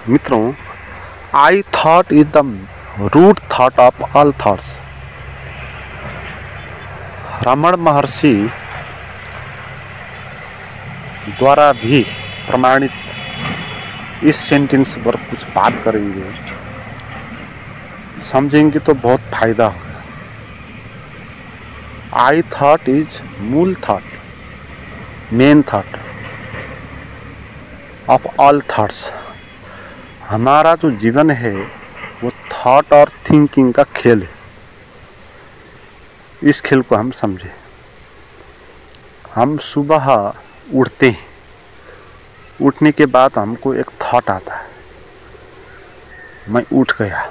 मित्रों, I thought is the root thought of all thoughts. Raman Maharshi द्वारा भी प्रमाणित इस सेंटेंस पर कुछ बात करेंगे, समझेंगे तो बहुत फायदा होगा। आई थॉट इज मूल thought, main thought of all thoughts. हमारा जो जीवन है वो थॉट और थिंकिंग का खेल है। इस खेल को हम समझें। हम सुबह उठते हैं, उठने के बाद हमको एक थॉट आता है, मैं उठ गया।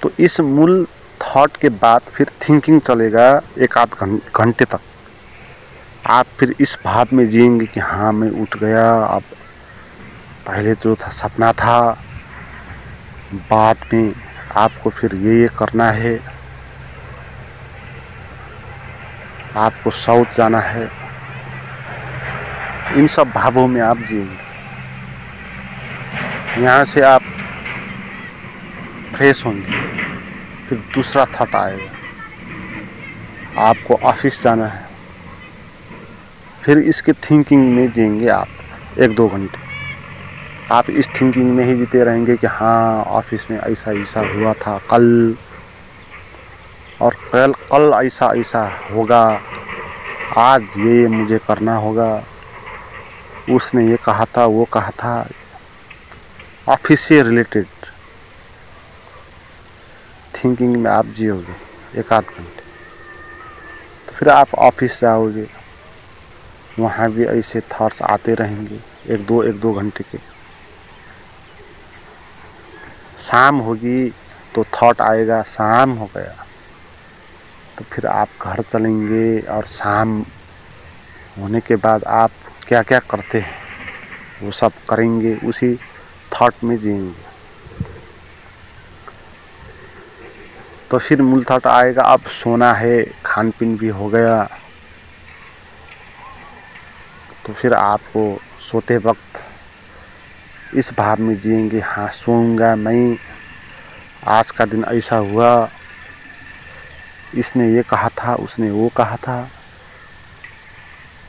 तो इस मूल थॉट के बाद फिर थिंकिंग चलेगा एक आध घंटे तक। आप फिर इस भाव में जिएंगे कि हाँ मैं उठ गया। अब पहले जो था सपना था, बाद में आपको फिर ये करना है, आपको साउथ जाना है। इन सब भावों में आप जिएंगे। यहाँ से आप फ्रेश होंगे, फिर दूसरा थॉट आएगा, आपको ऑफिस जाना है। फिर इसके थिंकिंग में जिएंगे आप एक दो घंटे। आप इस थिंकिंग में ही जीते रहेंगे कि हाँ ऑफिस में ऐसा ऐसा हुआ था कल, और कल ऐसा ऐसा होगा, आज ये मुझे करना होगा, उसने ये कहा था वो कहा था। ऑफिस से रिलेटेड थिंकिंग में आप जियोगे एक आध घंटे। तो फिर आप ऑफिस जाओगे, वहाँ भी ऐसे थॉट्स आते रहेंगे एक दो घंटे के। शाम होगी तो थॉट आएगा, शाम हो गया तो फिर आप घर चलेंगे, और शाम होने के बाद आप क्या क्या करते हैं वो सब करेंगे, उसी थॉट में जिएंगे। तो फिर मूल थॉट आएगा, अब सोना है, खान पीन भी हो गया। तो फिर आपको सोते वक्त इस भाव में जिएंगे, हाँ सोऊंगा मैं, आज का दिन ऐसा हुआ, इसने ये कहा था, उसने वो कहा था,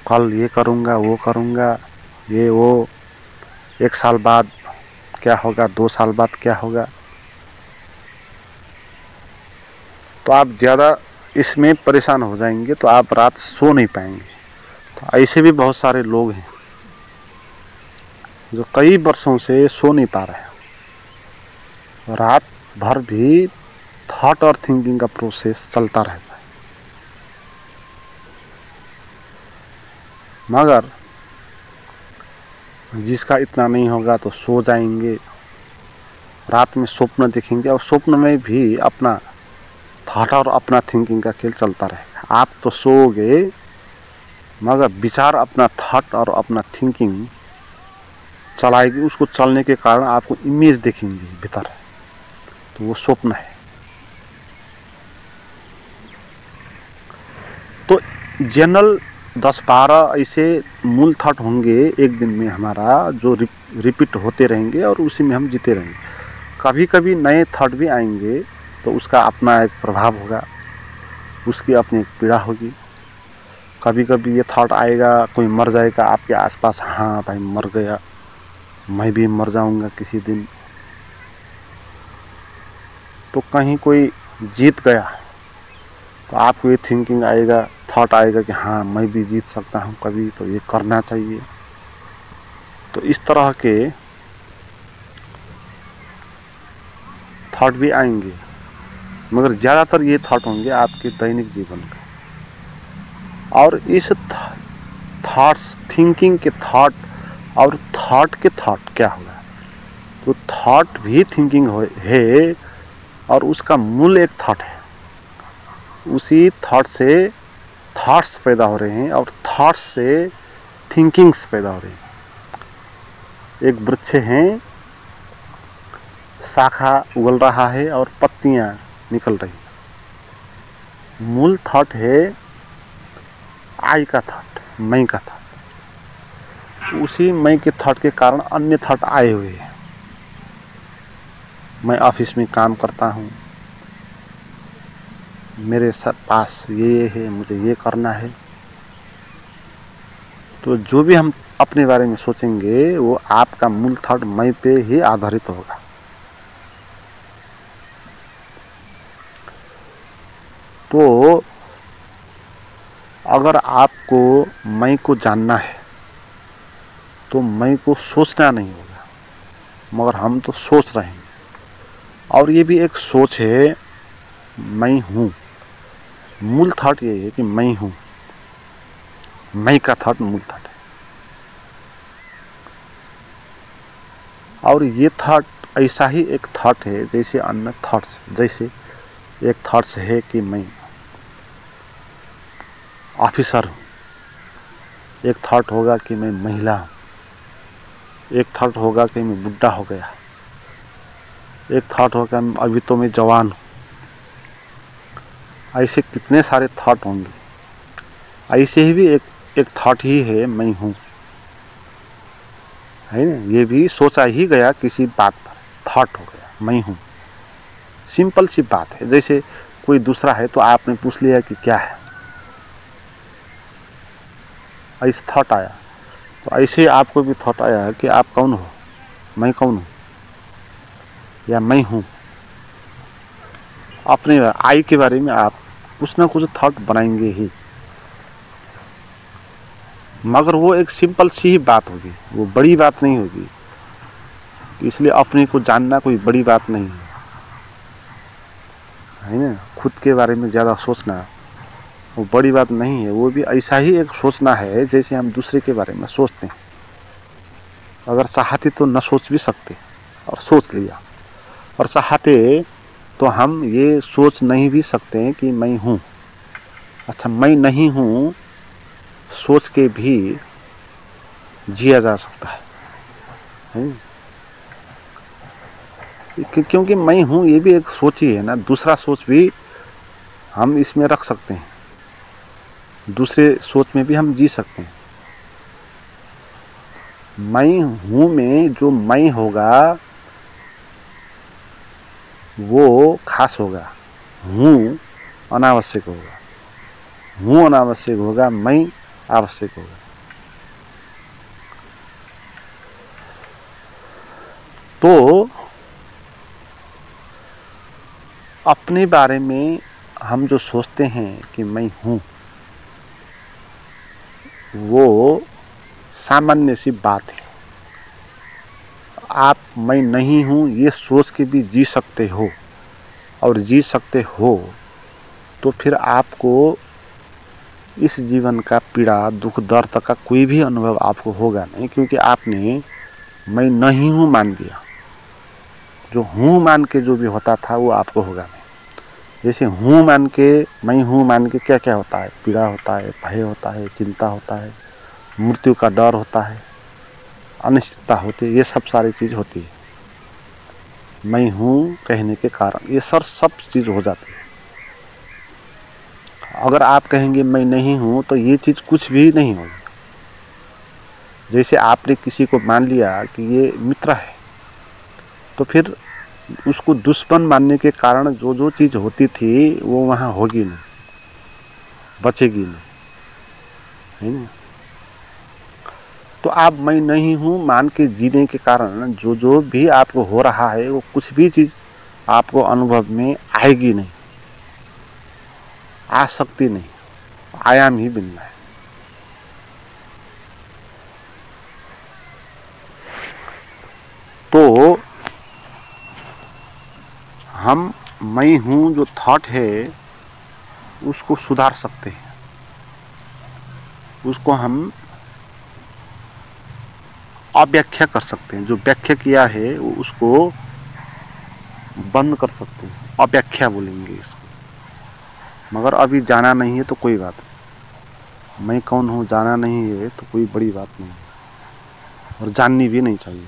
कल ये करूँगा वो करूँगा, ये वो, एक साल बाद क्या होगा, 2 साल बाद क्या होगा। तो आप ज़्यादा इसमें परेशान हो जाएंगे तो आप रात सो नहीं पाएंगे। तो ऐसे भी बहुत सारे लोग हैं जो कई वर्षों से सो नहीं पा रहे हैं। रात भर भी थॉट और थिंकिंग का प्रोसेस चलता रहता है। मगर जिसका इतना नहीं होगा तो सो जाएंगे, रात में स्वप्न देखेंगे, और स्वप्न में भी अपना थॉट और अपना थिंकिंग का खेल चलता रहेगा। आप तो सोओगे मगर विचार अपना थॉट और अपना थिंकिंग चलाएगी। उसको चलने के कारण आपको इमेज देखेंगे भीतर, तो वो स्वप्न है। तो जनरल 10-12 ऐसे मूल थॉट होंगे एक दिन में हमारा, जो रिपीट होते रहेंगे और उसी में हम जीते रहेंगे। कभी कभी नए थॉट भी आएंगे तो उसका अपना एक प्रभाव होगा, उसकी अपनी एक पीड़ा होगी। कभी कभी ये थॉट आएगा, कोई मर जाएगा आपके आसपास, हाँ भाई मर गया, मैं भी मर जाऊंगा किसी दिन। तो कहीं कोई जीत गया तो आपको ये थिंकिंग आएगा, थॉट आएगा कि हाँ मैं भी जीत सकता हूँ कभी, तो ये करना चाहिए। तो इस तरह के थॉट भी आएंगे, मगर ज़्यादातर ये थॉट होंगे आपके दैनिक जीवन का। और इस थॉट्स, थिंकिंग के थॉट और थॉट के थॉट क्या होगा, तो थॉट भी थिंकिंग है और उसका मूल एक थॉट है। उसी थॉट से थॉट्स पैदा हो रहे हैं और थॉट्स से थिंकिंग्स पैदा हो रही हैं। एक वृक्ष हैं, शाखा उगल रहा है और पत्तियां निकल रही हैं। मूल थॉट है आई का थॉट, मैं का थॉट। तो उसी मैं के थॉट के कारण अन्य थॉट आए हुए हैं। मैं ऑफिस में काम करता हूँ, मेरे पास ये है, मुझे ये करना है। तो जो भी हम अपने बारे में सोचेंगे वो आपका मूल थॉट मैं पे ही आधारित होगा। तो अगर आपको मैं को जानना है तो मैं को सोचना नहीं होगा, मगर हम तो सोच रहे हैं। और ये भी एक सोच है, मैं हूँ। मूल थॉट ये है कि मैं हूँ, मैं का थॉट मूल थॉट है। और ये थॉट ऐसा ही एक थॉट है जैसे अन्य थॉट्स। जैसे एक थॉट्स है कि मैं ऑफिसर हूँ, एक थॉट होगा कि मैं महिला हूँ, एक थॉट होगा कि मैं बुढ़ा हो गया, एक थॉट होगा अभी तो मैं जवान हूँ। ऐसे कितने सारे थॉट होंगे। ऐसे ही भी एक थॉट ही है मैं हूँ, है ना। ये भी सोचा ही गया किसी बात पर, थॉट हो गया मैं हूँ। सिंपल सी बात है। जैसे कोई दूसरा है तो आपने पूछ लिया कि क्या है, ऐसे थॉट आया। तो ऐसे आपको भी थॉट आया कि आप कौन हो, मैं कौन हूँ, या मैं हूँ। अपने आई के बारे में आप कुछ ना कुछ थॉट बनाएंगे ही, मगर वो एक सिंपल सी ही बात होगी, वो बड़ी बात नहीं होगी। इसलिए अपने को जानना कोई बड़ी बात नहीं है ना। खुद के बारे में ज़्यादा सोचना वो बड़ी बात नहीं है। वो भी ऐसा ही एक सोचना है जैसे हम दूसरे के बारे में सोचते हैं। अगर चाहते तो न सोच भी सकते, और सोच लिया। और चाहते तो हम ये सोच नहीं भी सकते हैं कि मैं हूँ। अच्छा, मैं नहीं हूँ सोच के भी जिया जा सकता है। क्योंकि मैं हूँ ये भी एक सोच ही है ना। दूसरा सोच भी हम इसमें रख सकते हैं, दूसरे सोच में भी हम जी सकते हैं। मैं हूँ में जो मैं होगा वो खास होगा, हूँ अनावश्यक होगा। हूँ अनावश्यक होगा, मैं आवश्यक होगा। तो अपने बारे में हम जो सोचते हैं कि मैं हूँ, वो सामान्य सी बात है। आप मैं नहीं हूँ ये सोच के भी जी सकते हो, और जी सकते हो तो फिर आपको इस जीवन का पीड़ा, दुख, दर्द का कोई भी अनुभव आपको होगा नहीं, क्योंकि आपने मैं नहीं हूँ मान लिया। जो हूँ मान के जो भी होता था वो आपको होगा नहीं। जैसे हूँ मान के, मैं हूँ मान के क्या क्या होता है, पीड़ा होता है, भय होता है, चिंता होता है, मृत्यु का डर होता है, अनिश्चितता होती है, ये सब सारी चीज़ होती है। मैं हूँ कहने के कारण ये सब चीज़ हो जाती है। अगर आप कहेंगे मैं नहीं हूँ तो ये चीज़ कुछ भी नहीं होगी। जैसे आपने किसी को मान लिया कि ये मित्र है, तो फिर उसको दुश्मन मानने के कारण जो जो चीज़ होती थी वो वहाँ होगी नहीं, बचेगी नहीं, है ना। तो आप मैं नहीं हूँ मान के जीने के कारण जो जो भी आपको हो रहा है वो कुछ भी चीज़ आपको अनुभव में आएगी नहीं, आ सकती नहीं, आयाम ही भिन्न है। तो हम मैं हूँ जो थॉट है उसको सुधार सकते हैं, उसको हम अव्याख्या कर सकते हैं। जो व्याख्या किया है वो उसको बंद कर सकते हैं, अव्याख्या बोलेंगे इसको। मगर अभी जाना नहीं है तो कोई बात नहीं। मैं कौन हूँ जाना नहीं है तो कोई बड़ी बात नहीं है, और जाननी भी नहीं चाहिए।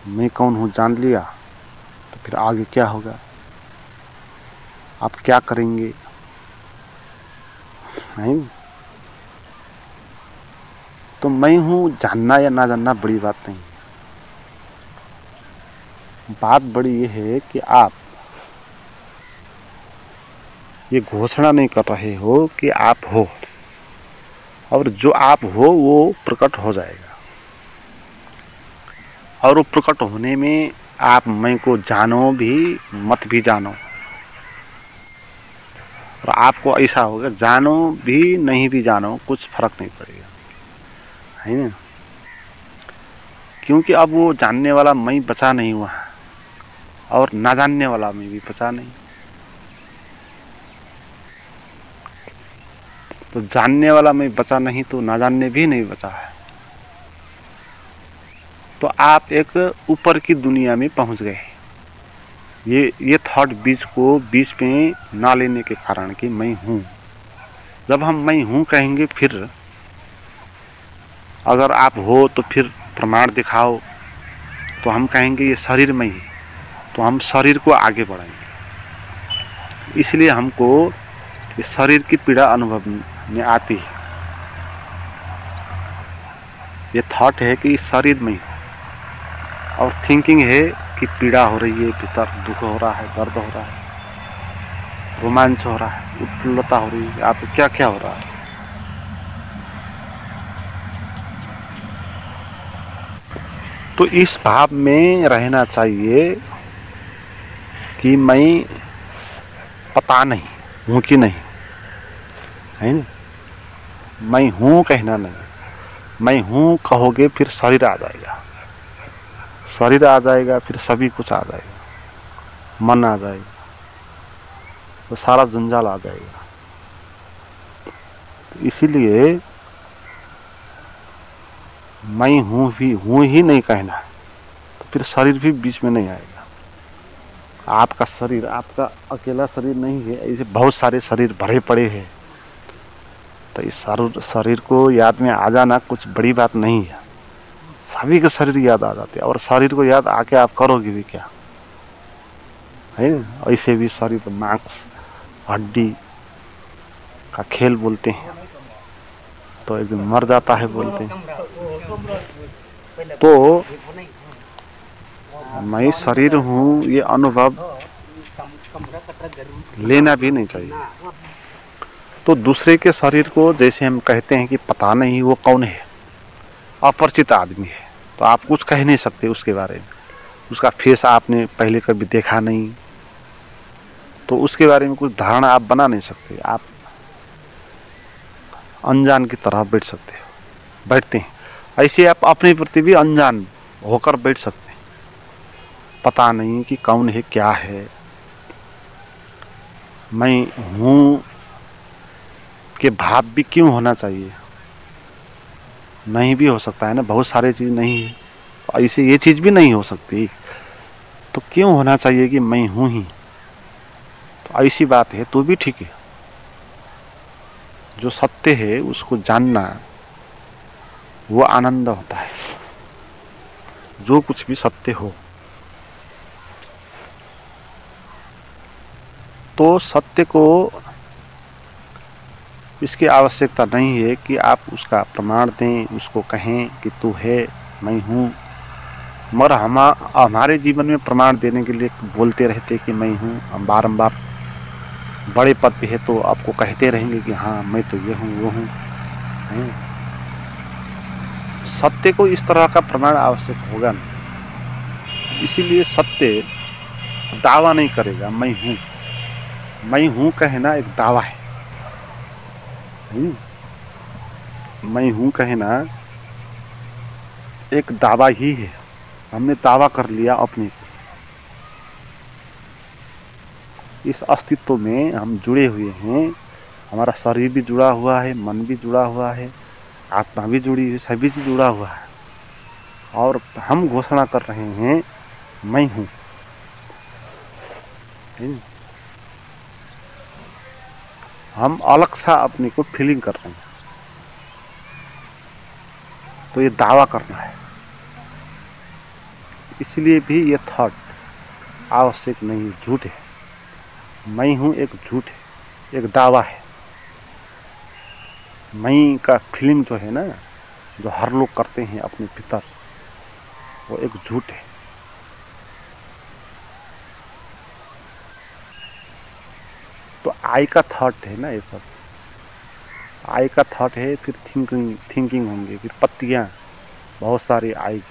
मैं कौन हूँ जान लिया तो फिर आगे क्या होगा, आप क्या करेंगे, नहीं। तो मैं हूँ जानना या ना जानना बड़ी बात नहीं है। बात बड़ी ये है कि आप ये घोषणा नहीं कर रहे हो कि आप हो, और जो आप हो वो प्रकट हो जाएगा। और वो प्रकट होने में आप मैं को जानो भी मत भी जानो, और आपको ऐसा होगा जानो भी नहीं भी जानो कुछ फर्क नहीं पड़ेगा, है ना। क्योंकि अब वो जानने वाला मैं बचा नहीं हुआ और ना जानने वाला मैं भी बचा नहीं। तो जानने वाला मैं बचा नहीं तो ना जानने भी नहीं बचा है। तो आप एक ऊपर की दुनिया में पहुंच गए। ये थॉट बीच में ना लेने के कारण कि मैं हूँ। जब हम मैं हूँ कहेंगे, फिर अगर आप हो तो फिर प्रमाण दिखाओ, तो हम कहेंगे ये शरीर में ही, तो हम शरीर को आगे बढ़ाएंगे। इसलिए हमको ये शरीर की पीड़ा अनुभव में आती है। ये थॉट है कि शरीर में ही, और थिंकिंग है कि पीड़ा हो रही है, भीतर दुख हो रहा है, दर्द हो रहा है, रोमांच हो रहा है, उत्फुल्लता हो रही है, आपको क्या क्या हो रहा है। तो इस भाव में रहना चाहिए कि मैं पता नहीं हूँ कि नहीं, है ना। मैं हूँ कहना नहीं, मैं हूँ कहोगे फिर शरीर आ जाएगा, शरीर आ जाएगा, फिर सभी कुछ आ जाएगा, मन आ जाएगा, तो सारा जंजाल आ जाएगा। तो इसीलिए मैं हूँ ही नहीं कहना, तो फिर शरीर भी बीच में नहीं आएगा। आपका शरीर आपका अकेला शरीर नहीं है, ऐसे बहुत सारे शरीर भरे पड़े हैं। तो इस शरीर को याद में आ जाना कुछ बड़ी बात नहीं है। सभी के शरीर याद आ जाते हैं, और शरीर को याद आके आप करोगे भी क्या, है। ऐसे भी शरीर मांस हड्डी का खेल बोलते हैं, तो एक दिन मर जाता है बोलते हैं। तो मैं शरीर हूँ ये अनुभव लेना भी नहीं चाहिए। तो दूसरे के शरीर को जैसे हम कहते हैं कि पता नहीं वो कौन है, अपरिचित आदमी है, तो आप कुछ कह नहीं सकते उसके बारे में। उसका फेस आपने पहले कभी देखा नहीं, तो उसके बारे में कुछ धारणा आप बना नहीं सकते। आप अनजान की तरह बैठते हैं। ऐसे आप अपने प्रति भी अनजान होकर बैठ सकते हैं। पता नहीं कि कौन है क्या है, मैं हूँ के भाव भी क्यों होना चाहिए, नहीं भी हो सकता है ना। बहुत सारे चीज़ नहीं है, ऐसे ये चीज़ भी नहीं हो सकती, तो क्यों होना चाहिए कि मैं हूँ ही। तो ऐसी बात है तो भी ठीक है। जो सत्य है उसको जानना वो आनंद होता है, जो कुछ भी सत्य हो। तो सत्य को इसकी आवश्यकता नहीं है कि आप उसका प्रमाण दें, उसको कहें कि तू है, मैं हूँ। मगर हमारे जीवन में प्रमाण देने के लिए बोलते रहते कि मैं हूँ, हम बारंबार बड़े पद पे है तो आपको कहते रहेंगे कि हाँ मैं तो ये हूँ वो हूँ। सत्य को इस तरह का प्रमाण आवश्यक होगा नहीं। इसीलिए सत्य दावा नहीं करेगा मैं हूँ कहना एक दावा है। मैं हूँ कहना एक दावा ही है। हमने दावा कर लिया अपने को। इस अस्तित्व में हम जुड़े हुए हैं। हमारा शरीर भी जुड़ा हुआ है, मन भी जुड़ा हुआ है, आत्मा भी जुड़ी है, सभी चीज जुड़ा हुआ है। और हम घोषणा कर रहे हैं मैं हूँ। हम अलग सा अपने को फीलिंग कर रहे हैं, तो ये दावा करना है। इसलिए भी ये थॉट आवश्यक नहीं, झूठ है। मैं हूँ एक झूठ है, एक दावा है। मैं का फीलिंग जो है ना, जो हर लोग करते हैं अपने भीतर, वो एक झूठ है। तो आई का थॉट है ना ये सब, आई का थॉट है, फिर थिंकिंग होंगे, फिर पत्तियाँ बहुत सारी आएगी,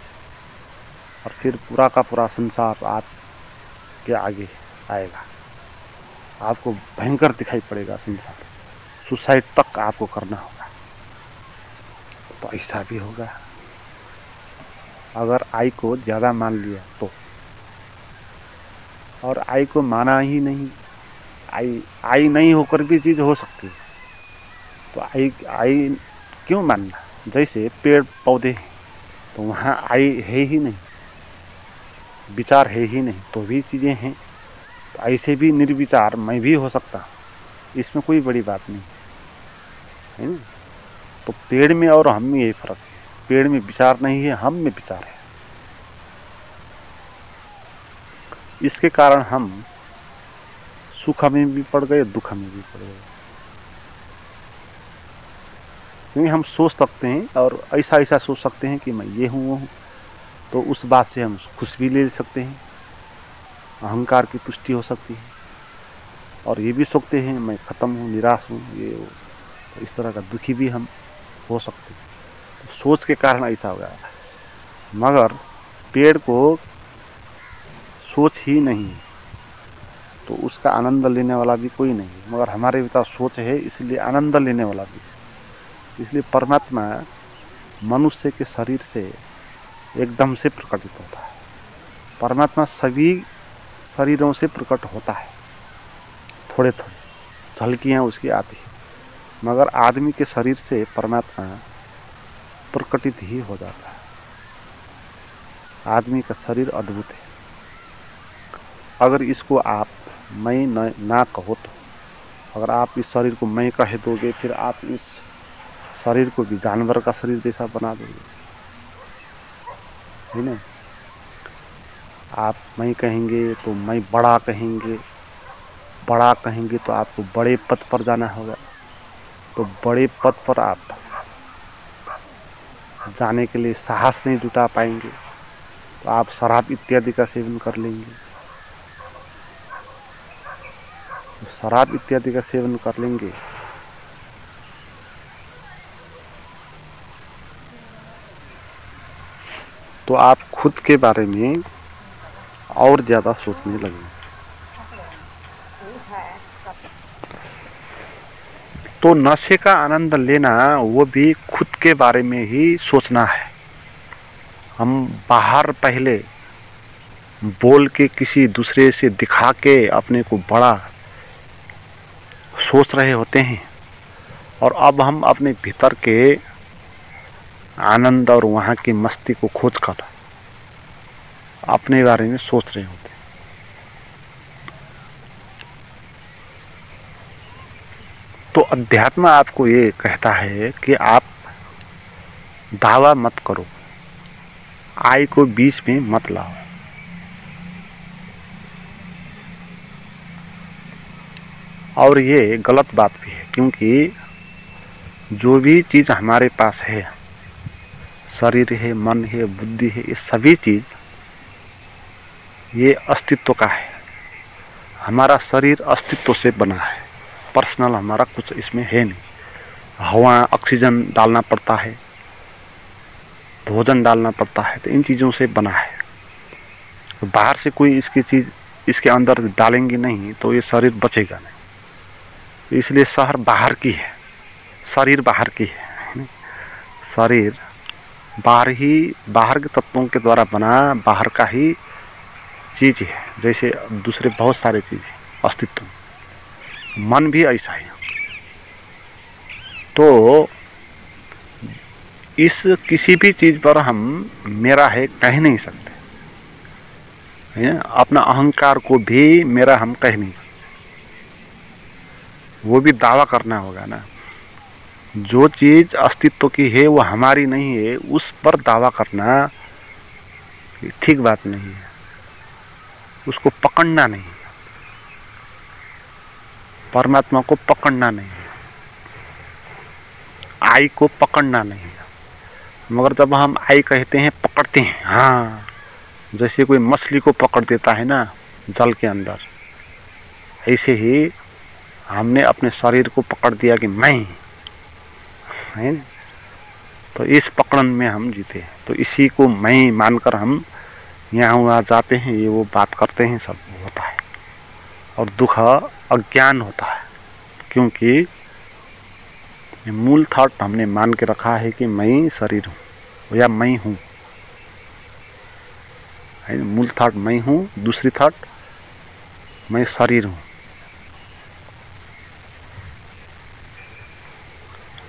और फिर पूरा का पूरा संसार आपके आगे आएगा। आपको भयंकर दिखाई पड़ेगा संसार, सुसाइड तक आपको करना होगा। तो ऐसा भी होगा अगर आई को ज़्यादा मान लिया तो, और आई को माना ही नहीं। आई नहीं होकर भी चीज़ हो सकती है, तो आई क्यों मानना। जैसे पेड़ पौधे हैं, तो वहाँ आई है ही नहीं, विचार है ही नहीं, तो भी चीज़ें हैं। तो ऐसे भी निर्विचार मैं भी हो सकता हूँ, इसमें कोई बड़ी बात नहीं है ना। तो पेड़ में और हम में यही फर्क है, पेड़ में विचार नहीं है, हम में विचार है। इसके कारण हम सुख में भी पड़ गए, दुख में भी पड़ गए। क्योंकि हम सोच सकते हैं और ऐसा ऐसा सोच सकते हैं कि मैं ये हूँ वो हूँ, तो उस बात से हम खुश भी ले सकते हैं, अहंकार की पुष्टि हो सकती है। और ये भी सोचते हैं मैं ख़त्म हूँ, निराश हूँ, ये वो, तो इस तरह का दुखी भी हम हो सकते हैं। तो सोच के कारण ऐसा हो गया। मगर पेड़ को सोच ही नहीं, तो उसका आनंद लेने वाला भी कोई नहीं, मगर हमारे भीतर सोच है, इसलिए आनंद लेने वाला भी। इसलिए परमात्मा मनुष्य के शरीर से एकदम से प्रकटित होता है। परमात्मा सभी शरीरों से प्रकट होता है, थोड़े थोड़े झलकियाँ उसकी आती है, मगर आदमी के शरीर से परमात्मा प्रकटित ही हो जाता है। आदमी का शरीर अद्भुत है। अगर इसको आप मैं ना कहो तो, अगर आप इस शरीर को मैं कह दोगे, फिर आप इस शरीर को भी जानवर का शरीर जैसा बना दोगे, है ना। आप मैं कहेंगे तो मैं बड़ा कहेंगे, बड़ा कहेंगे तो आपको बड़े पद पर जाना होगा, तो बड़े पद पर आप जाने के लिए साहस नहीं जुटा पाएंगे, तो आप शराब इत्यादि का सेवन कर लेंगे। तो शराब इत्यादि का सेवन कर लेंगे तो आप खुद के बारे में और ज़्यादा सोचने लगेंगे। तो नशे का आनंद लेना वो भी खुद के बारे में ही सोचना है। हम बाहर पहले बोल के किसी दूसरे से दिखा के अपने को बड़ा सोच रहे होते हैं, और अब हम अपने भीतर के आनंद और वहाँ की मस्ती को खोज कर अपने बारे में सोच रहे होते हैं। तो अध्यात्म आपको ये कहता है कि आप दावा मत करो, आई को बीच में मत लाओ। और ये गलत बात भी है, क्योंकि जो भी चीज़ हमारे पास है, शरीर है, मन है, बुद्धि है, ये सभी चीज़ ये अस्तित्व का है। हमारा शरीर अस्तित्व से बना है, पर्सनल हमारा कुछ इसमें है नहीं। हवा, ऑक्सीजन डालना पड़ता है, भोजन डालना पड़ता है, तो इन चीज़ों से बना है। तो बाहर से कोई इसकी चीज़ इसके अंदर डालेंगे नहीं तो ये शरीर बचेगा नहीं। इसलिए शहर बाहर की है, शरीर बाहर की है। शरीर बाहर के तत्वों के द्वारा बना, बाहर का ही चीज़ है, जैसे दूसरे बहुत सारे चीज़ अस्तित्व। मन भी ऐसा है। तो इस किसी भी चीज़ पर हम मेरा है कह नहीं सकते, अपना अहंकार को भी मेरा हम कह नहीं सकते, वो भी दावा करना होगा ना। जो चीज़ अस्तित्व की है वो हमारी नहीं है, उस पर दावा करना ठीक बात नहीं है। उसको पकड़ना नहीं है, परमात्मा को पकड़ना नहीं है, आई को पकड़ना नहीं है। मगर जब हम आई कहते हैं पकड़ते हैं, हाँ, जैसे कोई मछली को पकड़ देता है ना जल के अंदर, ऐसे ही हमने अपने शरीर को पकड़ दिया कि मैं है ना। तो इस पकड़न में हम जीते हैं। तो इसी को मैं मानकर हम यहाँ वहाँ जाते हैं, ये वो बात करते हैं, सब होता है। और दुख अज्ञान होता है, क्योंकि मूल थॉट हमने मान के रखा है कि मैं शरीर हूँ या मैं हूँ, है। मूल थॉट मैं हूँ, दूसरी थॉट मैं शरीर हूँ।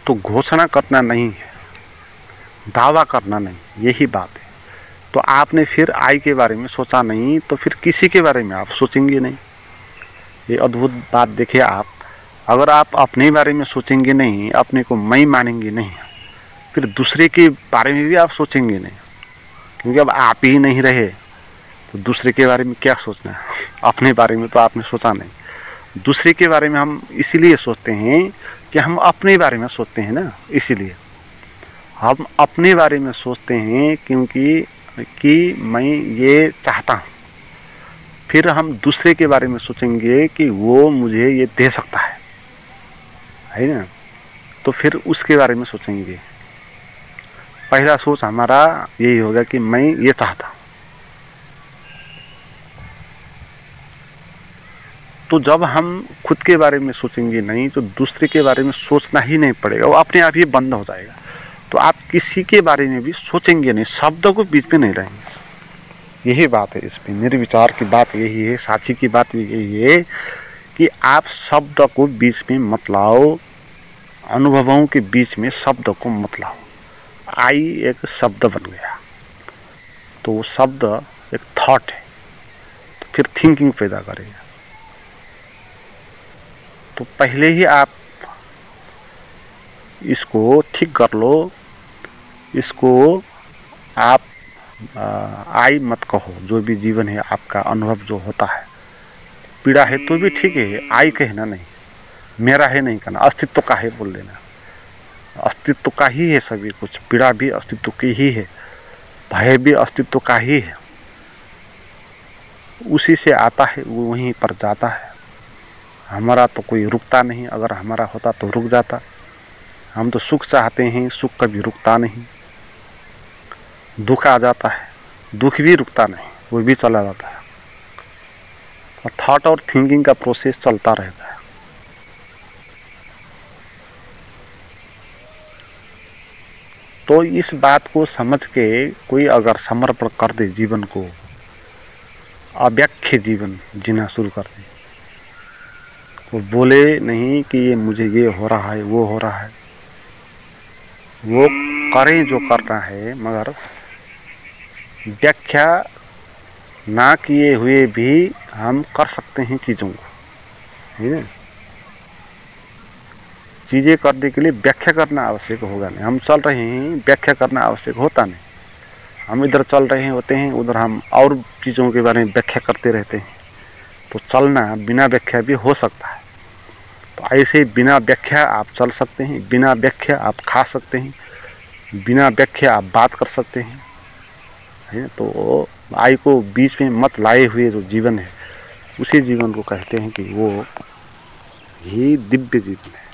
तो घोषणा करना नहीं है, दावा करना नहीं, यही बात है। तो आपने फिर आई के बारे में सोचा नहीं, तो फिर किसी के बारे में आप सोचेंगे नहीं। ये अद्भुत बात देखिए आप, अगर आप अपने बारे में सोचेंगे नहीं, अपने को मैं मानेंगे नहीं, फिर दूसरे के बारे में भी आप सोचेंगे नहीं, क्योंकि अब आप ही नहीं रहे तो दूसरे के बारे में क्या सोचना है। अपने बारे में तो आपने सोचा नहीं, दूसरे के बारे में हम इसीलिए सोचते हैं कि हम अपने बारे में सोचते हैं ना, इसीलिए हम अपने बारे में सोचते हैं, क्योंकि कि मैं ये चाहता हूँ। फिर हम दूसरे के बारे में सोचेंगे कि वो मुझे ये दे सकता है ना, तो फिर उसके बारे में सोचेंगे। पहला सोच हमारा यही होगा कि मैं ये चाहता हूँ। तो जब हम खुद के बारे में सोचेंगे नहीं, तो दूसरे के बारे में सोचना ही नहीं पड़ेगा, वो अपने आप ही बंद हो जाएगा। तो आप किसी के बारे में भी सोचेंगे नहीं, शब्दों को बीच में नहीं रहेंगे। यही बात है इसमें, मेरे विचार की बात यही है, साची की बात भी यही है कि आप शब्द को बीच में मत लाओ, अनुभवों के बीच में शब्द को मत लाओ। आई एक शब्द बन गया, तो वो शब्द एक थॉट है, तो फिर थिंकिंग पैदा करेगा। तो पहले ही आप इसको ठीक कर लो, इसको आप आई मत कहो। जो भी जीवन है आपका, अनुभव जो होता है, पीड़ा है तो भी ठीक है, आई कहना नहीं, मेरा है नहीं कहना, अस्तित्व का है बोल देना। अस्तित्व का ही है सभी कुछ, पीड़ा भी अस्तित्व की ही है, भय भी अस्तित्व का ही है, उसी से आता है, वो वहीं पर जाता है। हमारा तो कोई रुकता नहीं, अगर हमारा होता तो रुक जाता। हम तो सुख चाहते हैं, सुख कभी रुकता नहीं। दुख आ जाता है, दुख भी रुकता नहीं, वो भी चला जाता है। और थॉट और थिंकिंग का प्रोसेस चलता रहता है। तो इस बात को समझ के कोई अगर समर्पण कर दे, जीवन को अव्याख्य जीवन जीना शुरू कर दे, वो बोले नहीं कि ये मुझे ये हो रहा है, वो हो रहा है, वो करें जो करना है, मगर व्याख्या ना किए हुए भी हम कर सकते हैं चीज़ों को, है ना। चीज़ें करने के लिए व्याख्या करना आवश्यक होगा नहीं। हम चल रहे हैं, व्याख्या करना आवश्यक होता नहीं। हम इधर चल रहे होते हैं, उधर हम और चीज़ों के बारे में व्याख्या करते रहते हैं। तो चलना बिना व्याख्या भी हो सकता है। तो ऐसे बिना व्याख्या आप चल सकते हैं, बिना व्याख्या आप खा सकते हैं, बिना व्याख्या आप बात कर सकते हैं, है। तो आई को बीच में मत लाए हुए जो जीवन है, उसी जीवन को कहते हैं कि वो ही दिव्य जीवन है।